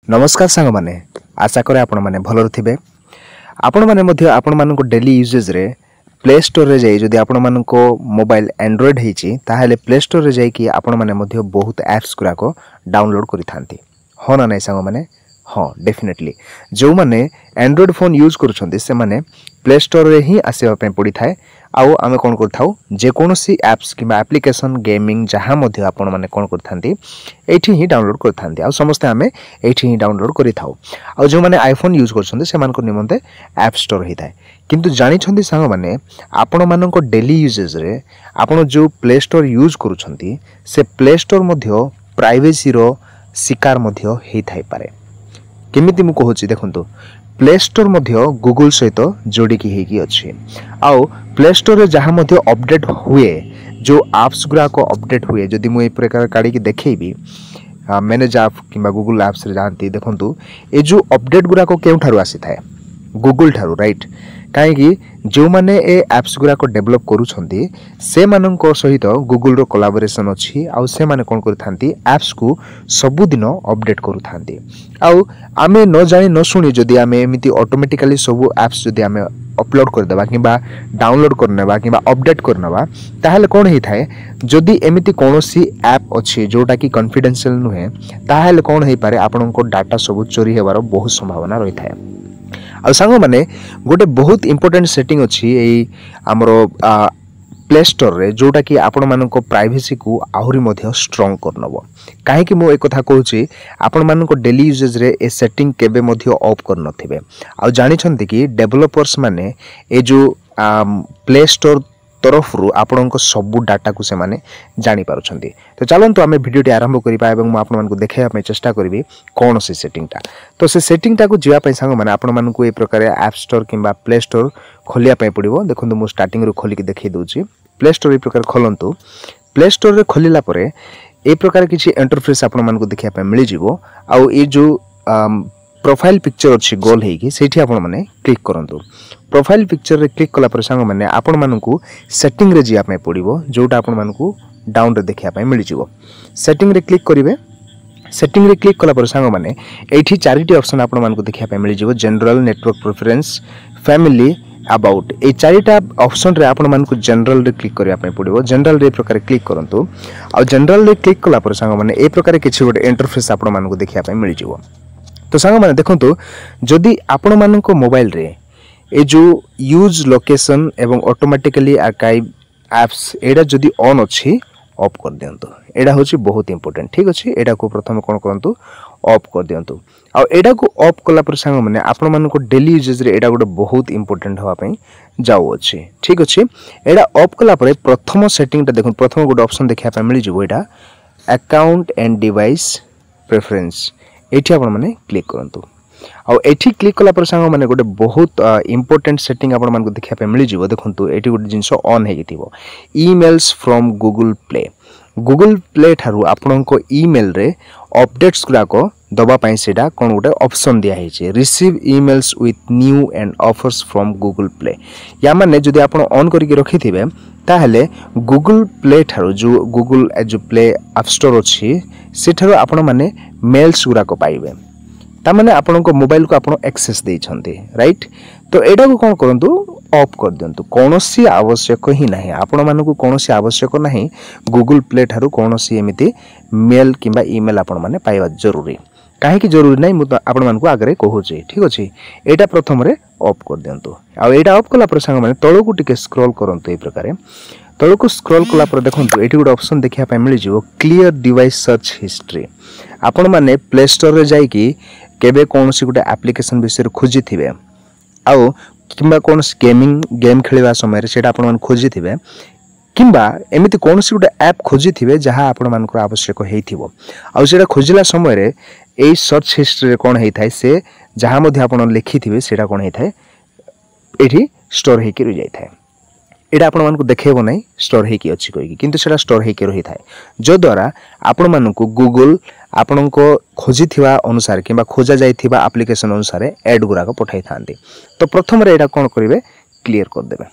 नमस्कार सांग माने आशा करे आपण माने भलर थिबे आपण माने मध्य आपण मानको डेली यूजेज रे प्ले स्टोर रे जाई जदि आपण मानको मोबाइल एंड्रॉइड हेची ताहाले प्ले स्टोर रे जाई कि आपण माने मध्य बहुत एप्स गुरा को डाउनलोड करि थांती हो ना नै सांग माने हाँ डेफिनेटली जो माने एंड्रॉइड फोन यूज करूछंती से माने प्ले स्टोर रे ही आसीबा पे पड़ी थाए आउ आमे कोन करथाउ जे कोनोसी एप्स किबा एप्लीकेशन गेमिंग जहां मध्य आपण माने कोन करथांती एठी ही डाउनलोड करथांती आ समस्त आमे एठी ही डाउनलोड करिथाउ आ जो माने आईफोन यूज करछंती से मान को निमंते ऐप स्टोर ही थाए किंतु जानि छंती सांग माने आपण मानन को डेली यूजेस रे आपण जो प्ले स्टोर यूज करूछंती से प्ले स्टोर मध्य प्राइवेसी रो शिकार मध्य हेई थाई पारे केमिति मु कहूची देखंतु प्ले स्टोर मध्य गूगल सहित जोड़ी की हेकी अछि आउ प्ले स्टोर रे जहां मध्य अपडेट हुए जो एप्स गुरा को अपडेट हुए जदि मु ए प्रकार काडी की देखैबी मैनेज ऐप किबा गूगल एप्स रे जानती देखंतु ए जो अपडेट गुरा को केउ ठारू आसी थाए गूगल ठारू राइट काहे कि जो माने ए एप्स गुरा को डेवलप करूछंती से मानन को सहित गूगल रो कोलैबोरेशन अछि आ से माने कोन करथांती एप्स को सब दिन अपडेट करूथांती आ आमे न जानि न सुनी जदि आमे एमिति ऑटोमेटिकली सब एप्स जदि आमे अपलोड कर देबा किबा डाउनलोड करनेबा किबा अपडेट करनेबा ताहाले कोन हेई थाए जदि एमिति कोनोसी ऐप अछि जोटा कि कॉन्फिडेंशियल नुहे ताहाले कोन हेई पारे आपन को डाटा सब चोरी हेबार बहुत संभावना रही थाए आ सांग माने गोटे बहुत इंपोर्टेंट सेटिंग अछि एई हमरो प्ले स्टोर रे जोटा कि आपण मानको प्राइवेसी को आहुरी मध्य स्ट्रांग करनबो काहे कि मो एक कथा कहूची आपण मानको डेली यूजेज रे ए सेटिंग केबे मध्य ऑफ कर नथिबे आ जानि छंती कि डेवलपर्स माने ए जो प्ले स्टोर तरफ रु आपण को सब डाटा को से माने जानि पारुछंती तो चलंतु आमे वीडियो टी आरंभ करिबा एवं म आपण मानको देखाइबा पे चेष्टा करबी कोन से सेटिंग ता तो से सेटिंग ता को जिया पे संग माने आपण मानको ए प्रकार ऐप स्टोर किबा प्ले स्टोर खोलिया पे पड़िबो देखंतु मो स्टार्टिंग रु खोली के देखै दोची प्ले स्टोर ए प्रकार खोलंतु प्ले स्टोर रे खोलिला परे ए प्रकार किछि इंटरफेस आपण मानको देखिया पे मिलि जिवो आ ए जो प्रोफाइल पिक्चर अछि गोल हेकी सेठी आपण माने क्लिक करंतु प्रोफाइल पिक्चर रे क्लिक कला पर संग माने आपण मानकू सेटिंग रे जिया पे पड़िबो जोटा आपण मानकू डाउन रे देखिया पे मिलि जिवो सेटिंग रे क्लिक करिवे सेटिंग रे क्लिक कला पर संग माने एठी चारिटी ऑप्शन आपण मानकू देखिया पे मिलि जिवो general network preference family about a चारिटा ऑप्शन रे आपण मानकू जनरल रे क्लिक करिया पे पड़िबो जनरल रे प्रकार क्लिक करंतु आ जनरल रे क्लिक कला पर संग माने ए प्रकार किछि गोटे इंटरफेस आपण मानकू देखिया पे मिलि जिवो तो सांग माने देखंतु जदि आपण माननको मोबाइल रे ए जो यूज लोकेशन एवं ऑटोमेटिकली आर्काइव एप्स एडा जदि ऑन अछि ऑफ कर दियंतु एडा होछि बहुत इंपोर्टेंट ठीक अछि एडा को प्रथम कोन करंतु ऑफ कर दियंतु आ एडा को ऑफ कला पर सांग माने आपण मानको डेली यूजेज रे एडा गोटे बहुत इंपोर्टेंट होवा पई जाउ अछि ठीक अछि एडा ऑफ कला पर प्रथम सेटिंग ता देखन प्रथम गोटे ऑप्शन देखिया पे मिलि जिवो एडा अकाउंट एंड डिवाइस प्रेफरेंस एठी आपण माने क्लिक करंतु आ एठी क्लिक कला पर संग माने गोटे बहुत इंपोर्टेंट सेटिंग आपण मानको देखिया पे मिलि जिवो देखंतु एठी गोटे जिंसो ऑन हेगी थिबो ईमेल्स फ्रॉम गूगल प्ले थारु आपनको ईमेल रे अपडेट्स गुरा को दबा पई सेडा कोन गोटे ऑप्शन दिया हेचे receive emails with new and offers from Google play या माने जदि आपण ऑन करिके रखि थिबे ताहले गूगल प्ले थारु जो गूगल जो प्ले ऐप स्टोर अछि सेठारु आपण माने मेल्स गुरा को पाइबे ता माने आपण को मोबाइल को आपण एक्सेस देइ छन्ते राइट तो एडा को कोन करंतु ऑफ कर दियंतु कोनोसी आवश्यक ही नाही आपण माने को कोनोसी आवश्यक नाही गूगल प्ले थारु कोनोसी एमिति मेल किबा ईमेल आपण माने पाइबा जरूरी काहे कि जरूरी नाही मु आपण मान को आगरे कहूची ठीक अछि एटा प्रथम रे ऑफ कर दियंतु आ एटा ऑफ कला पर संग माने तळो को टिके स्क्रॉल करंतु ए प्रकारे तळो को स्क्रॉल कला पर देखंतु एठी गोटे ऑप्शन देखिया पे मिलि जिवो क्लियर डिवाइस सर्च हिस्ट्री आपण माने प्ले स्टोर रे जाई कि केबे कोनसी गोटे एप्लीकेशन विषय खोजी थिबे आउ किबा कोनसी गेम खेलिबा समय रे सेटा आपण मान खोजी थिबे किबा एमिति कोनसी गोटे ऐप खोजी थिबे जहां आपण मान को आवश्यक हेइथिबो आउ सेटा खोजिला समय रे ए सर्च हिस्ट्री रे कोन हेइथाय से जहां मध्ये आपण लिखि थिबे सेटा कोन हेइथाय एठी स्टोर हेकि रहि जाय थाय एटा आपण मान को देखेबो नै स्टोर हेकि अछि कोइ किंतु सेटा स्टोर हेकि रहि थाय जो द्वारा आपण मान को गूगल आपण को खोजी थिबा अनुसार किबा खोजा जाय थिबा एप्लीकेशन अनुसार ऐड गुरा को पठाई थांती तो प्रथम रे एटा कोन करिवे क्लियर कर देबे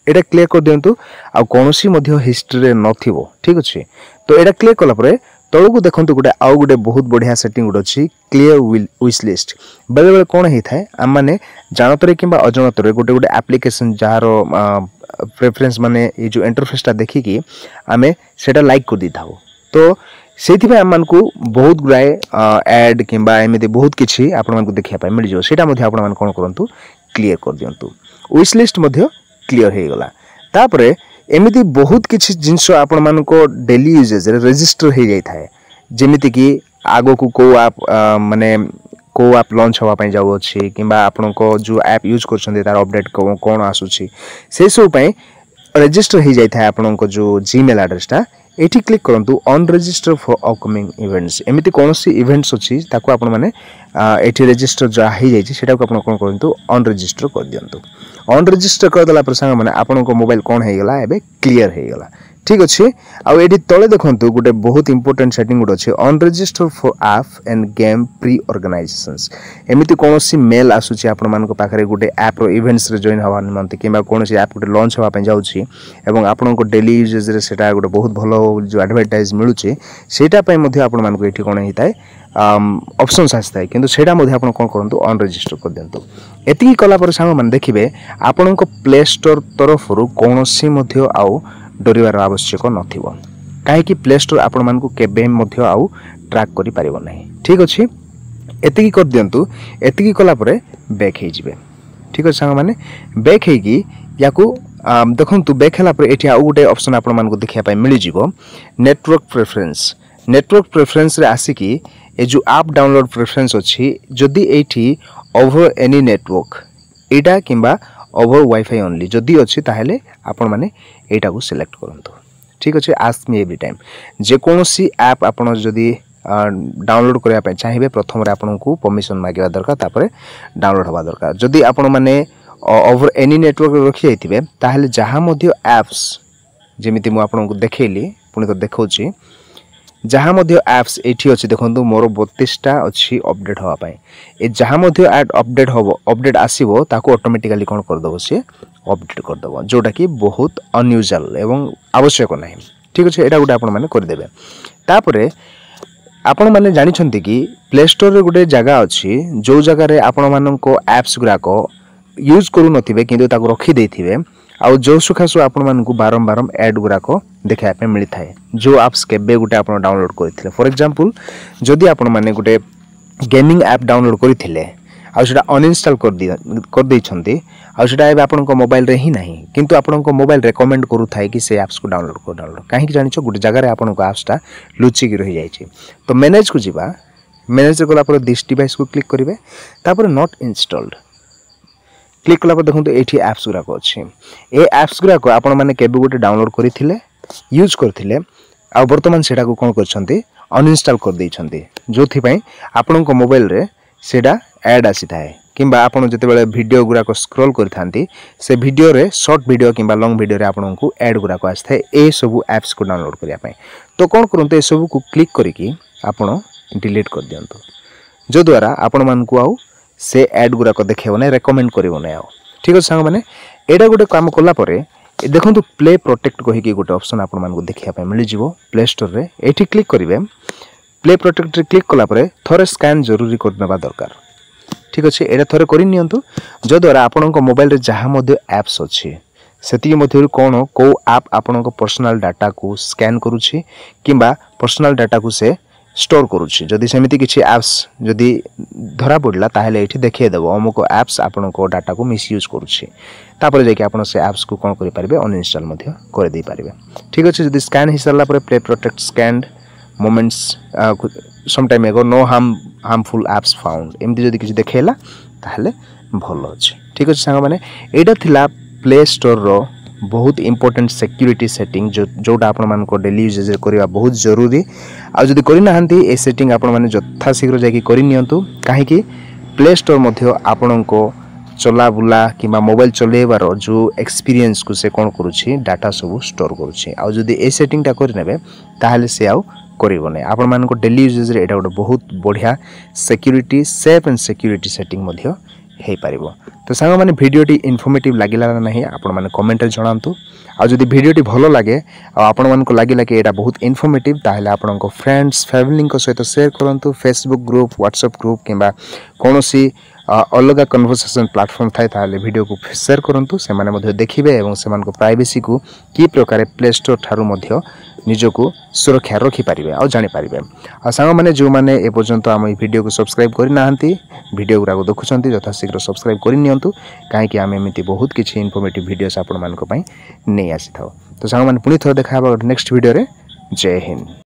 एटा क्लियर कर दियंतु आ कोनोसी मध्ये हिस्ट्री रे नथिबो ठीक अछि तो एटा क्लियर कला परे तौक देखो गोटे आउ गोटे बहुत बढ़िया सेटिंग गोटे अच्छी क्लियर विश लिस्ट बेले बेले कौन होता है आम मैंने जानतर कि अजाणतर गोटे गोटे एप्लिकेशन जार प्रेफरेन्स माने ये जो इंटरफेसटा देखिकी आम से लाइक कर दी था तो से आम को बहुत गुड़ाए एड कि एमती बहुत किसी आपण देखा मिल जाए से कौन करूँ क्लीयर कर दिंतु विश लिस्ट क्लीयर हो गला तापर एमती बहुत किसी जिनस आपण मान डेली यूजेज रजिस्टर हो जाए जमीती कि आग को कौ आप माने को आप लॉन्च होगा जाऊँगी कि आपण जो ऐप यूज कर अपडेट कौन आसूसी से सब रजिस्टर हो जाए आपण जो जीमेल एड्रेसटा ये क्लिक करूँ on register for upcoming events एमती कौन सी इवेंट्स अच्छी आपण मैंने ये रजिस्टर जहाँ हो जाए कौन करूँ ऑन रजिस्टर कर दिंतु ऑन रजिस्टर करदेला सांग मैंने आपण मोबाइल कौन हो गला एबे क्लियर हो गला ठीक अच्छे आउ तले देखूँ गोटे बहुत इंपोर्टेंट सेटिंग गोटे अच्छे on register for app end game pre organisations एमती कौन सी मेल आसूची आपण मान पाखे गोटे ऐप इवेंट्स रे जॉइन हवा निमंते कि कौन सी ऐप गोटे लॉन्च होगा जाऊँगी एवं आपण डेली यूजेज रे सेटा गोटे बहुत भल जो एडवर्टाइज मिलूँ सेटाई आपण मानक ये कौन होता है ऑप्शंस आसता है किंतु सेटा आपण कौन करूँ ऑन रजिस्टर कर दिंतु एति कलापर सांग मैंने देखिए आपण प्ले स्टोर तरफ कौन आउ डरबार आवश्यक नथिबो कहीं प्ले स्टोर आपण मानकु केबे मध्य आउ ट्रैक करि परिबो नहीं ठीक अछि एतिकी कर दियंतु एतिकी कला परे बैक हे जिवे ठीक अछि संग माने बैक हेगी याकू देखंतु बैक हला परे एठी आउ गुटे ऑप्शन आपण मानकु देखिया पाई मिलि जिवो नेटवर्क प्रेफरेंस रे आसीकी ए जो ऐप डाउनलोड प्रेफरेंस अछि जदी एठी ओवर एनी नेटवर्क एटा किंबा ओवर वाईफाई ओनली जदि अच्छी ताहले आपण माने एटा को सिलेक्ट करंतु ठीक अच्छे आस्क मी एवरी टाइम जेकोसी ऐप आपण जदि डाउनलोड करने चाहिए प्रथम आपन को परमिशन मांगा दरकार तापर डाउनलोड हवा दरकार जदि आपण माने ओवर एनी नेटवर्क रखी जाइथिबे ताहले जहाँ मध्य ऐप्स जेमिति मु आपन को देखैली पुणी तो देखौची जहाँ मध्य ऐप्स एठी अछि देखंतु मोर 32टा अछि अपडेट हवा पाए ए जहाँ मध्य अपडेट होबो अपडेट आसीबो ताको ऑटोमेटिकली कोन कर दबो से अपडेट कर दबो जोटा कि बहुत अनयूजुअल एवं आवश्यक नाही ठीक अछि एटा गुटे आपण माने कर देबे तापरे आपण माने जानि छंती कि प्ले स्टोर रे गुटे जगह अछि जो जगह रे आपण मानन को ऐप्स गुरा को यूज करू नथिबे किंतु ताको रखी देथिबे आउ जो सुखासु आपण मान को बारंबार एड गुराक देखा पे मिलता है जो एप्स केबे गुटे आपण डाउनलोड करथिले फॉर एग्जांपल जदि आपण माने गुटे गेमिंग ऐप डाउनलोड करथिले आ सेटा अनइंस्टॉल कर दै छंती आ सेटा एबे आपण को मोबाइल रे ही नहीं किंतु आपण को मोबाइल रेकमेंड करू थाए कि से ऐप्स को डाउनलोड काहे कि जानिछो गुटे जगह रे आपण को ऐप्स टा लुचि कि रहि जाय छै तो मैनेज को जिबा मैनेज कला पर दिस डिवाइस को क्लिक करिवे तापर नॉट इंस्टॉल्ड क्लिक कला पर देखो ये ऐप्स गुराक अच्छे ये ऐप्स गुराक आपण मैंने केबे गोटे डाउनलोड करथिले यूज करथिले आ वर्तमान सेटा को कोन करछंती अनइंस्टॉल कर दैछंती जोथि पई आपण को मोबाइल रे सेटा ऐड आसी थाए किंबा आपण जते बेले वीडियो गुराक स्क्रॉल करथांती से वीडियो रे शॉर्ट वीडियो किंबा लॉन्ग वीडियो रे आपण को ऐड गुराक आसी थाए ए सब ऐप्स को डाउनलोड करिया पई तो कोन करंते ए सब को क्लिक करिकि आपण डिलीट कर दियंतु जो द्वारा आपण मान को आउ से ऐड गुराक देखियो नै रेकमेंड करिवो नै आउ ठीक अछि संग माने एडा गोटे काम करला परे देखंतु प्ले प्रोटेक्ट कहि कि गोटे ऑप्शन आपण मान को देखिया पे मिलि जिवो प्ले स्टोर रे एठी क्लिक करिवे प्ले प्रोटेक्ट रे क्लिक कला परे थोरे स्कैन जरूरी करनबा दरकार ठीक अछि एडा थोरे करि नियंतु जो द्वारा आपण को मोबाइल रे जहां मध्ये ऐप्स अछि सेति मध्ये कोन को ऐप आपण को पर्सनल डाटा को स्कैन करूछि किंबा पर्सनल डाटा को से स्टोर करूछि जदि सेमिति किछि ऐप्स जदि धरा पड़ला ताहेले एठी देखिए देबो अमुक ऐप्स आपण को डाटा को मिस यूज करूछि तापर जे कि आपण से ऐप्स को कोन करि परिबे अनइंस्टॉल मध्ये कर दे परिबे ठीक अछि जदि स्कैन हिसला पर Play Protect scanned moments some time ago no harmful apps found एमति जदि किछि देखेला ताहेले भलो अछि ठीक अछि संग माने एटा थिला प्ले स्टोर रो बहुत इंपोर्टेंट सिक्योरिटी सेटिंग जोटा आपण मान को डेली यूजेज करबा बहुत जरूरी आ जदि करि नाहंती ए सेटिंग आपण माने जथा शीघ्र जाकी करि नियंतु काहे कि प्ले स्टोर मध्ये आपण को चला बुला किबा मोबाइल चलेबार जो एक्सपीरियंस को से कोन करूछि डाटा सब स्टोर करूछि आ जदि ए सेटिंग ता करि नेबे ताहाले से आउ करिवो नै आपण मान को डेली यूजेज रे एटा बहुत बढ़िया security safe and security setting मध्ये हो पार। तो सांग मैंने भिडियोटी इनफॉर्मेटिव लगिला ना नहीं आपण मैंने कमेंट जनातु। आ जदि भिडियोटी भल लगे आपण मानक लगिला कि एटा बहुत इनफॉर्मेटिव ताहले आपण फ्रेंड्स फैमिली सहित शेयर करंतु। फेसबुक ग्रुप व्हाट्सएप ग्रुप किंबा कोनोसी अलग कन्वर्सेशन प्लेटफॉर्म थाए ताहले वीडियो को शेयर करंतु। से माने मध्य देखिबे एवं से मानको प्राइवेसी को की प्रकार प्ले स्टोर ठारू मध्य निजको सुरक्षा रखि पारिबे आ जानि पारिबे। आ सांग माने जो माने ए पर्यंत हम ई वीडियो को सब्सक्राइब करि नाहंती वीडियो गुरा को देखुछंती यथा शीघ्र सब्सक्राइब करि नियंतु काहे कि हम एमिति बहुत किछि इनफॉर्मेटिव वीडियोस आपण मानको पई नै आसी थाओ। तो सांग माने पुनी थोर देखा नेक्स्ट वीडियो रे। जय हिंद।